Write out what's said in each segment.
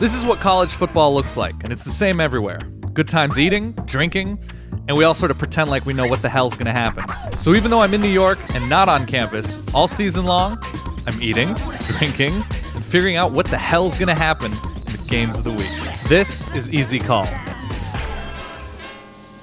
This is what college football looks like, and it's the same everywhere. Good times eating, drinking, and we all sort of pretend like we know what the hell's gonna happen. So even though I'm in New York and not on campus, all season long, I'm eating, drinking, and figuring out what the hell's gonna happen in the games of the week. This is Easy Call.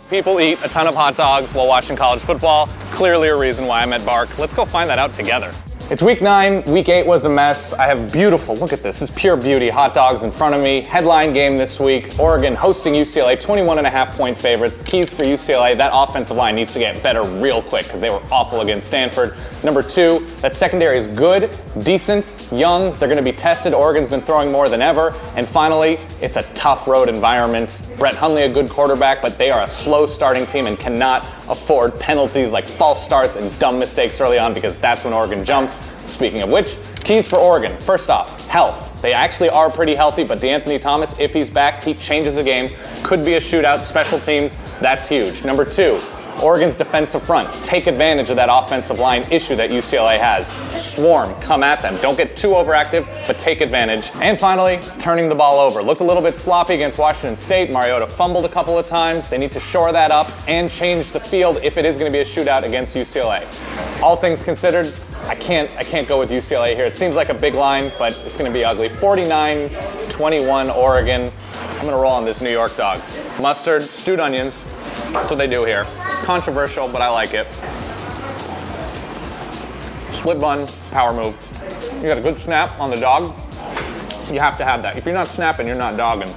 People eat a ton of hot dogs while watching college football. Clearly a reason why I'm at Bark. Let's go find that out together. It's week 9, week 8 was a mess. I have beautiful, look at this is pure beauty, hot dogs in front of me. Headline game this week, Oregon hosting UCLA, 21.5-point favorites. Keys for UCLA, that offensive line needs to get better real quick because they were awful against Stanford. Number 2, that secondary is good, decent, young. They're gonna be tested. Oregon's been throwing more than ever. And finally, it's a tough road environment. Brett Hundley, a good quarterback, but they are a slow starting team and cannot afford penalties like false starts and dumb mistakes early on because that's when Oregon jumps. Speaking of which, keys for Oregon. First off, health. They actually are pretty healthy, but DeAnthony Thomas, if he's back, he changes the game. Could be a shootout. Special teams, that's huge. Number 2, Oregon's defensive front. Take advantage of that offensive line issue that UCLA has. Swarm, come at them. Don't get too overactive, but take advantage. And finally, turning the ball over. Looked a little bit sloppy against Washington State. Mariota fumbled a couple of times. They need to shore that up and change the field if it is going to be a shootout against UCLA. All things considered, I can't go with UCLA here. It seems like a big line, but it's going to be ugly. 49-21 Oregon. I'm going to roll on this New York dog. Mustard, stewed onions. That's what they do here. Controversial, but I like it. Split bun, power move. You got a good snap on the dog. You have to have that. If you're not snapping, you're not dogging.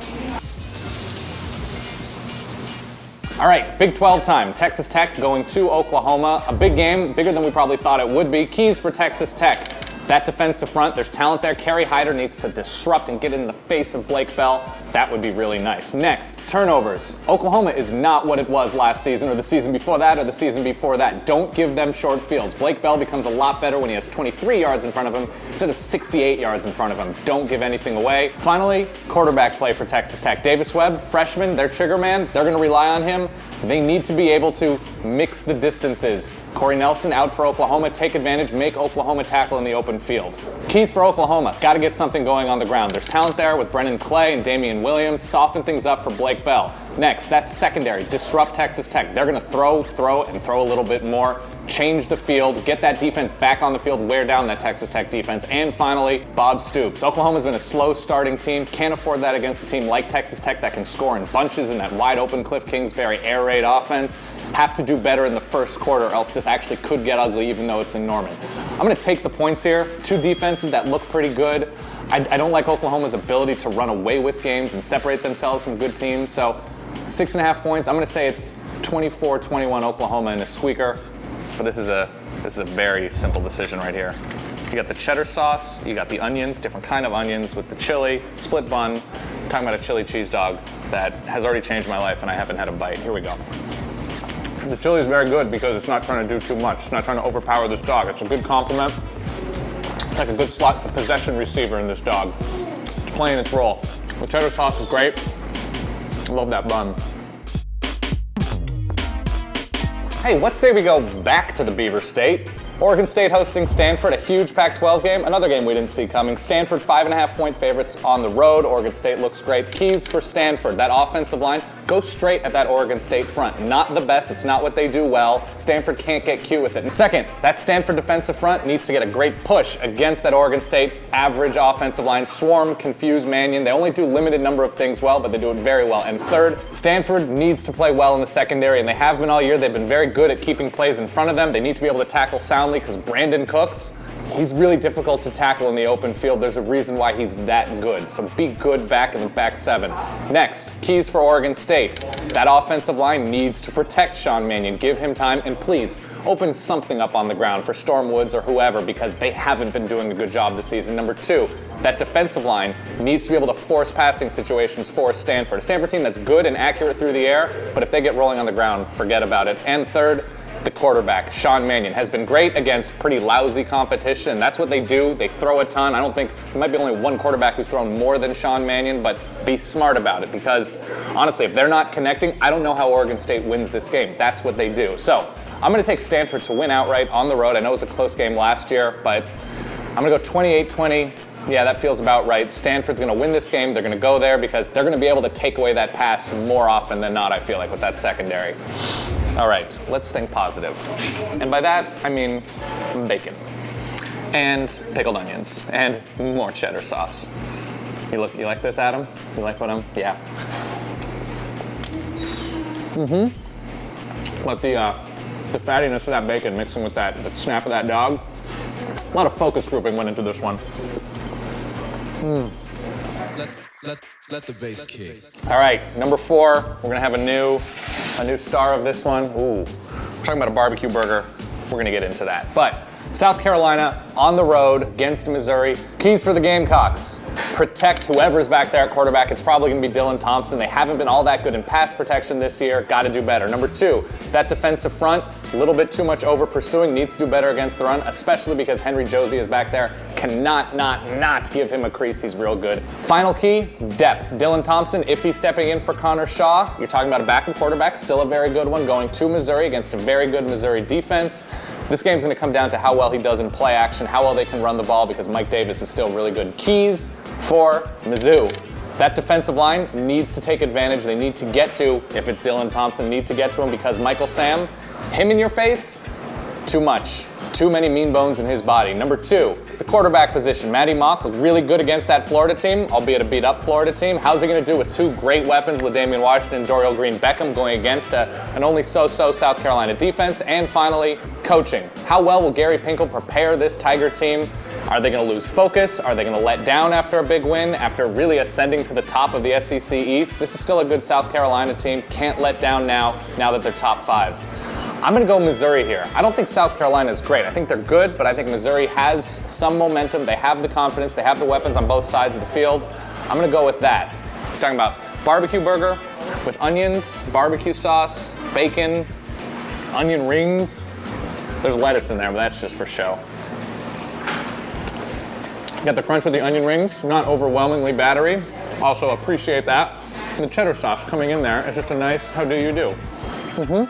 All right, Big 12 time. Texas Tech going to Oklahoma. A big game, bigger than we probably thought it would be. Keys for Texas Tech. That defensive front, there's talent there. Kerry Hyder needs to disrupt and get in the face of Blake Bell. That would be really nice. Next, turnovers. Oklahoma is not what it was last season or the season before that or the season before that. Don't give them short fields. Blake Bell becomes a lot better when he has 23 yards in front of him instead of 68 yards in front of him. Don't give anything away. Finally, quarterback play for Texas Tech. Davis Webb, freshman, their trigger man. They're going to rely on him. They need to be able to mix the distances. Corey Nelson out for Oklahoma. Take advantage, make Oklahoma tackle in the open field. Keys for Oklahoma. Got to get something going on the ground. There's talent there with Brennan Clay and Damian Williams. Soften things up for Blake Bell. Next, that's secondary. Disrupt Texas Tech. They're going to throw a little bit more. Change the field. Get that defense back on the field. Wear down that Texas Tech defense. And finally, Bob Stoops. Oklahoma's been a slow starting team. Can't afford that against a team like Texas Tech that can score in bunches in that wide open Cliff Kingsbury air raid offense. Have to do better in the first quarter, or else this actually could get ugly even though it's in Norman. I'm going to take the points here. Two defenses that look pretty good. I don't like Oklahoma's ability to run away with games and separate themselves from good teams. So 6.5 points. I'm going to say it's 24-21 Oklahoma in a squeaker. But this is a very simple decision right here. You got the cheddar sauce, you got the onions, different kind of onions with the chili, split bun. I'm talking about a chili cheese dog that has already changed my life and I haven't had a bite. Here we go. The chili is very good because it's not trying to do too much. It's not trying to overpower this dog. It's a good compliment. It's like a good slot. It's a possession receiver in this dog. It's playing its role. The cheddar sauce is great. I love that bun. Hey, let's say we go back to the Beaver State. Oregon State hosting Stanford, a huge Pac-12 game. Another game we didn't see coming. Stanford 5.5-point favorites on the road. Oregon State looks great. Keys for Stanford, that offensive line, go straight at that Oregon State front. Not the best, it's not what they do well. Stanford can't get cute with it. And second, that Stanford defensive front needs to get a great push against that Oregon State average offensive line. Swarm, confuse Mannion. They only do limited number of things well, but they do it very well. And third, Stanford needs to play well in the secondary, and they have been all year. They've been very good at keeping plays in front of them. They need to be able to tackle soundly because Brandon Cooks, he's really difficult to tackle in the open field. There's a reason why he's that good. So be good back in the back seven. Next, keys for Oregon State. That offensive line needs to protect Sean Mannion. Give him time, and please open something up on the ground for Storm Woods or whoever because they haven't been doing a good job this season. Number 2, that defensive line needs to be able to force passing situations for Stanford. A Stanford team that's good and accurate through the air, but if they get rolling on the ground, forget about it. And third, the quarterback, Sean Mannion, has been great against pretty lousy competition. That's what they do. They throw a ton. I don't think there might be only one quarterback who's thrown more than Sean Mannion, but be smart about it because honestly, if they're not connecting, I don't know how Oregon State wins this game. That's what they do. So I'm going to take Stanford to win outright on the road. I know it was a close game last year, but I'm going to go 28-20. Yeah, that feels about right. Stanford's going to win this game. They're going to go there because they're going to be able to take away that pass more often than not, I feel like, with that secondary. All right, let's think positive. And by that, I mean bacon. And pickled onions. And more cheddar sauce. You like this, Adam? You like what I'm... Yeah. But the fattiness of that bacon mixing with the snap of that dog, a lot of focus grouping went into this one. Let the bass kick. All right, number 4, we're gonna have a new star of this one. Ooh, we're talking about a barbecue burger. We're gonna get into that. But South Carolina on the road against Missouri. Keys for the Gamecocks. Protect whoever's back there at quarterback. It's probably going to be Dylan Thompson. They haven't been all that good in pass protection this year. Got to do better. Number 2, that defensive front, a little bit too much over pursuing. Needs to do better against the run, especially because Henry Josie is back there. Cannot not give him a crease. He's real good. Final key, depth. Dylan Thompson, if he's stepping in for Connor Shaw, you're talking about a backup quarterback, still a very good one, going to Missouri against a very good Missouri defense. This game's going to come down to how well he does in play action, how well they can run the ball, because Mike Davis is still really good. Keys for Mizzou. That defensive line needs to take advantage. They need to get to, if it's Dylan Thompson, need to get to him because Michael Sam, him in your face, too much. Too many mean bones in his body. Number 2, the quarterback position. Matty Mock looked really good against that Florida team, albeit a beat-up Florida team. How's he going to do with 2 great weapons, LaDainian Washington and Dorial Green-Beckham, going against an only so-so South Carolina defense? And finally, coaching. How well will Gary Pinkel prepare this Tiger team? Are they going to lose focus? Are they going to let down after a big win, after really ascending to the top of the SEC East? This is still a good South Carolina team. Can't let down now that they're top 5. I'm going to go Missouri here. I don't think South Carolina is great. I think they're good, but I think Missouri has some momentum. They have the confidence. They have the weapons on both sides of the field. I'm going to go with that. We're talking about barbecue burger with onions, barbecue sauce, bacon, onion rings. There's lettuce in there, but that's just for show. You got the crunch with the onion rings, not overwhelmingly battery. Also appreciate that. And the cheddar sauce coming in there is just a nice how do you do.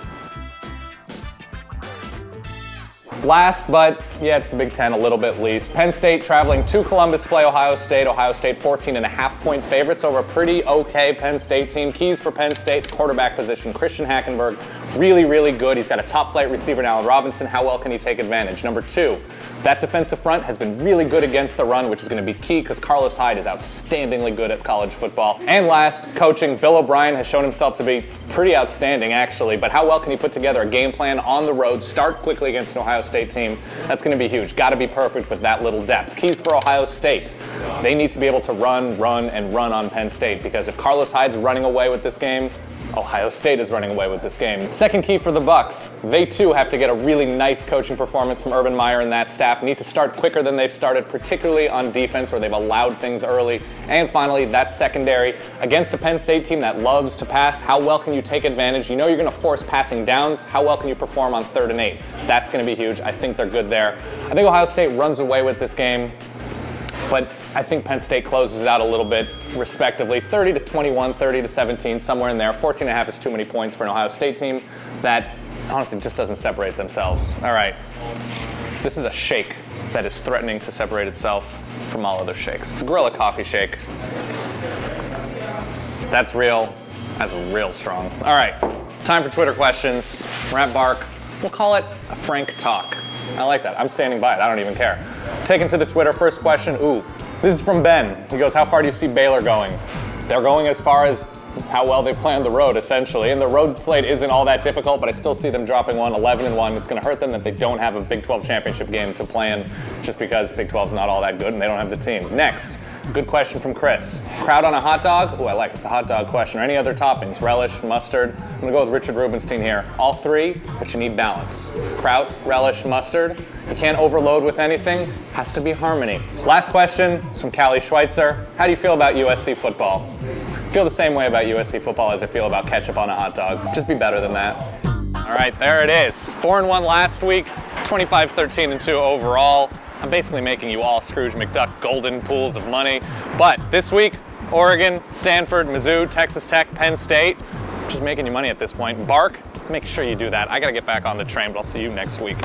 Last, but yeah, it's the Big Ten a little bit least. Penn State traveling to Columbus to play Ohio State. Ohio State 14.5-point favorites over a pretty okay Penn State team. Keys for Penn State, quarterback position. Christian Hackenberg, really, really good. He's got a top flight receiver now in Robinson. How well can he take advantage? Number 2, that defensive front has been really good against the run, which is going to be key because Carlos Hyde is outstandingly good at college football. And last, coaching. Bill O'Brien has shown himself to be pretty outstanding, actually, but how well can he put together a game plan on the road, start quickly against an Ohio State team? That's going to be huge. Got to be perfect with that little depth. Keys for Ohio State. They need to be able to run on Penn State because if Carlos Hyde's running away with this game, Ohio State is running away with this game. Second key for the Bucks. They too have to get a really nice coaching performance from Urban Meyer and that staff. Need to start quicker than they've started, particularly on defense where they've allowed things early. And finally, that secondary against a Penn State team that loves to pass. How well can you take advantage? You know you're going to force passing downs. How well can you perform on 3rd and 8? That's going to be huge. I think they're good there. I think Ohio State runs away with this game, but I think Penn State closes it out a little bit, respectively. 30-21, 30-17, somewhere in there. 14.5 is too many points for an Ohio State team that honestly just doesn't separate themselves. All right, this is a shake that is threatening to separate itself from all other shakes. It's a Gorilla Coffee Shake. That's real. That's real strong. All right, time for Twitter questions. We're at Bark. We'll call it a frank talk. I like that. I'm standing by it. I don't even care. Taken to the Twitter. First question. Ooh. This is from Ben. He goes, how far do you see Baylor going? They're going as far as how well they play on the road, essentially. And the road slate isn't all that difficult, but I still see them dropping 11-1. It's going to hurt them that they don't have a Big 12 championship game to play in just because Big 12's not all that good and they don't have the teams. Next, good question from Chris. Crowd on a hot dog? Ooh, I like it. It's a hot dog question. Or any other toppings? Relish, mustard? I'm going to go with Richard Rubenstein here. All 3, but you need balance. Kraut, relish, mustard. You can't overload with anything. Has to be harmony. Last question is from Callie Schweitzer. How do you feel about USC football? I feel the same way about USC football as I feel about ketchup on a hot dog. Just be better than that. All right, there it is. 4-1 last week, 25-13-2 overall. I'm basically making you all Scrooge McDuck golden pools of money. But this week, Oregon, Stanford, Mizzou, Texas Tech, Penn State, just making you money at this point. Bark, make sure you do that. I gotta get back on the train, but I'll see you next week.